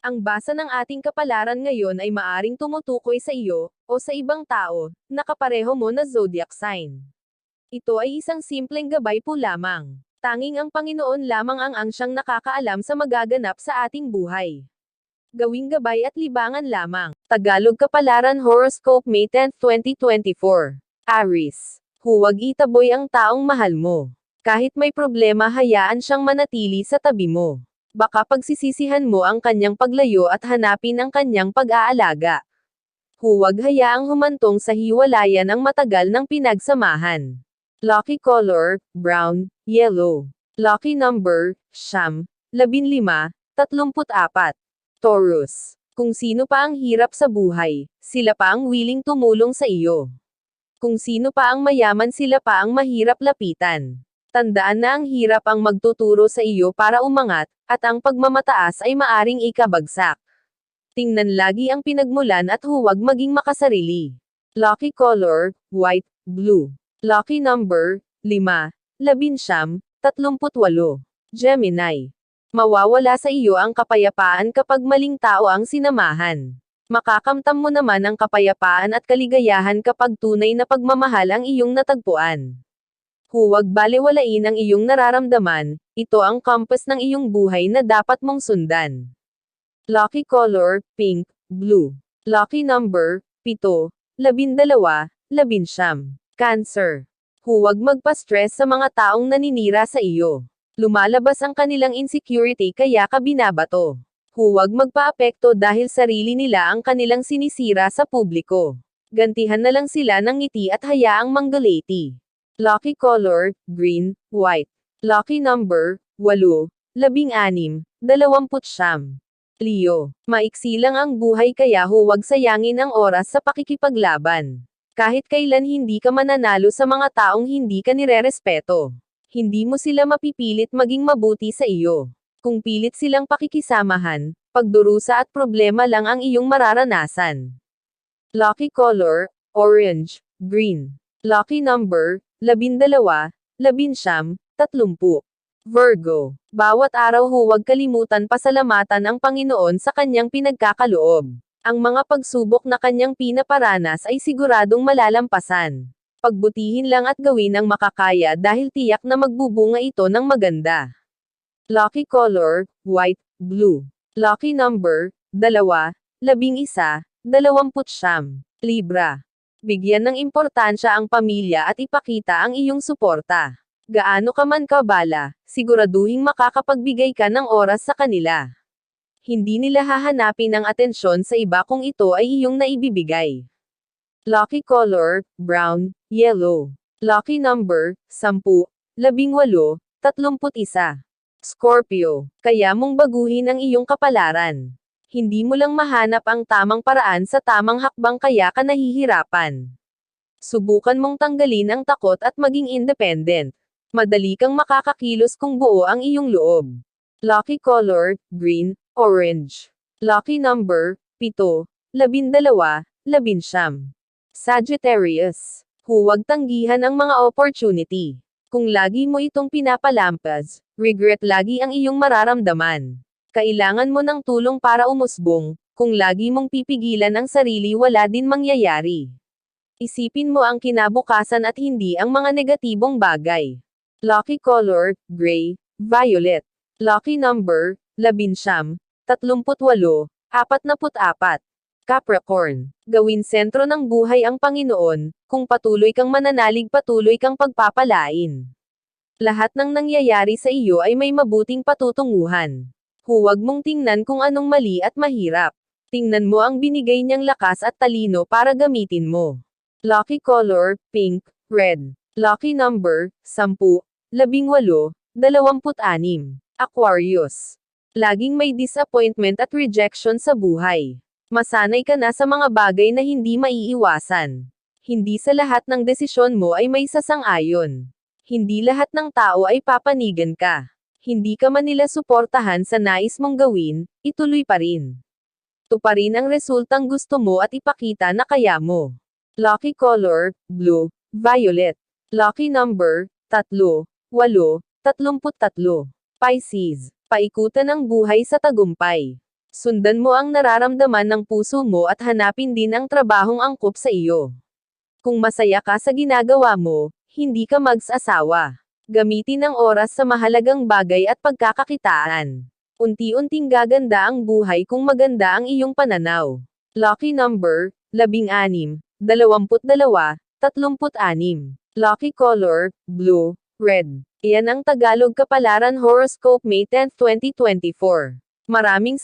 Ang basa ng ating kapalaran ngayon ay maaring tumutukoy sa iyo, o sa ibang tao, na kapareho mo na zodiac sign. Ito ay isang simpleng gabay po lamang. Tanging ang Panginoon lamang ang siyang nakakaalam sa magaganap sa ating buhay. Gawing gabay at libangan lamang. Tagalog Kapalaran Horoscope May 10, 2024. Aries. Huwag itaboy ang taong mahal mo. Kahit may problema, hayaan siyang manatili sa tabi mo. Baka pagsisisihan mo ang kanyang paglayo at hanapin ang kanyang pag-aalaga. Huwag hayaang humantong sa hiwalayan ang matagal ng pinagsamahan. Lucky color, brown, yellow. Lucky number, 9, 15, 34. Taurus. Kung sino pa ang hirap sa buhay, sila pa ang willing tumulong sa iyo. Kung sino pa ang mayaman, sila pa ang mahirap lapitan. Tandaan na ang hirap ang magtuturo sa iyo para umangat, at ang pagmamataas ay maaring ikabagsak. Tingnan lagi ang pinagmulan at huwag maging makasarili. Lucky color, white, blue. Lucky number, 5, 11, 38. Gemini. Mawawala sa iyo ang kapayapaan kapag maling tao ang sinamahan. Makakamtam mo naman ang kapayapaan at kaligayahan kapag tunay na pagmamahal ang iyong natagpuan. Huwag balewalain ang iyong nararamdaman, ito ang compass ng iyong buhay na dapat mong sundan. Lucky color, pink, blue. Lucky number, 7, 12, 11. Cancer. Huwag magpa-stress sa mga taong naninira sa iyo. Lumalabas ang kanilang insecurity kaya ka binabato. Huwag magpaapekto dahil sarili nila ang kanilang sinisira sa publiko. Gantihan na lang sila ng ngiti at hayaang mangguliti. Lucky color, green, white. Lucky number, 8, 16, 20. Leo. Maiksi lang ang buhay kaya huwag sayangin ang oras sa pakikipaglaban. Kahit kailan hindi ka mananalo sa mga taong hindi ka nirerespeto. Hindi mo sila mapipilit maging mabuti sa iyo. Kung pilit silang pakikisamahan, pagdurusa at problema lang ang iyong mararanasan. Lucky color, orange, green. Lucky number, 12, 11, 30. Virgo. Bawat araw huwag kalimutan pasalamatan ang Panginoon sa kanyang pinagkakaloob. Ang mga pagsubok na kanyang pinaparanas ay siguradong malalampasan. Pagbutihin lang at gawin ang makakaya dahil tiyak na magbubunga ito ng maganda. Lucky color, white, blue. Lucky number, 2, 11, 20. Libra. Bigyan ng importansya ang pamilya at ipakita ang iyong suporta. Gaano ka man kabala, siguraduhing makakapagbigay ka ng oras sa kanila. Hindi nila hahanapin ang atensyon sa iba kung ito ay iyong naibibigay. Lucky color, brown, yellow. Lucky number, 10, 18, 31. Scorpio. Kaya mong baguhin ang iyong kapalaran. Hindi mo lang mahanap ang tamang paraan sa tamang hakbang kaya ka nahihirapan. Subukan mong tanggalin ang takot at maging independent. Madali kang makakakilos kung buo ang iyong loob. Lucky color, green, orange. Lucky number, 7, 12, 11. Sagittarius. Huwag tanggihan ang mga opportunity. Kung lagi mo itong pinapalampas, regret lagi ang iyong mararamdaman. Kailangan mo ng tulong para umusbong, kung lagi mong pipigilan ang sarili wala din mangyayari. Isipin mo ang kinabukasan at hindi ang mga negatibong bagay. Lucky color, gray, violet. Lucky number, 11, 38, 44. Capricorn. Gawin sentro ng buhay ang Panginoon, kung patuloy kang mananalig patuloy kang pagpapalain. Lahat ng nangyayari sa iyo ay may mabuting patutunguhan. Huwag mong tingnan kung anong mali at mahirap. Tingnan mo ang binigay niyang lakas at talino para gamitin mo. Lucky color, pink, red. Lucky number, 10, 18, 26. Aquarius. Laging may disappointment at rejection sa buhay. Masanay ka na sa mga bagay na hindi maiiwasan. Hindi sa lahat ng desisyon mo ay may sasang-ayon. Hindi lahat ng tao ay papanigan ka. Hindi ka man nila suportahan sa nais mong gawin, ituloy pa rin. Tuparin ang resultang gusto mo at ipakita na kaya mo. Lucky color, blue, violet. Lucky number, 3, 8, 33. Pisces. Paikutan ang buhay sa tagumpay. Sundan mo ang nararamdaman ng puso mo at hanapin din ang trabahong angkop sa iyo. Kung masaya ka sa ginagawa mo, hindi ka mag-asawa. Gamitin ang oras sa mahalagang bagay at pagkakakitaan. Unti-unting gaganda ang buhay kung maganda ang iyong pananaw. Lucky number, 16, 22, 36. Lucky color, blue, red. Iyan ang Tagalog Kapalaran Horoscope May 10, 2024. Maraming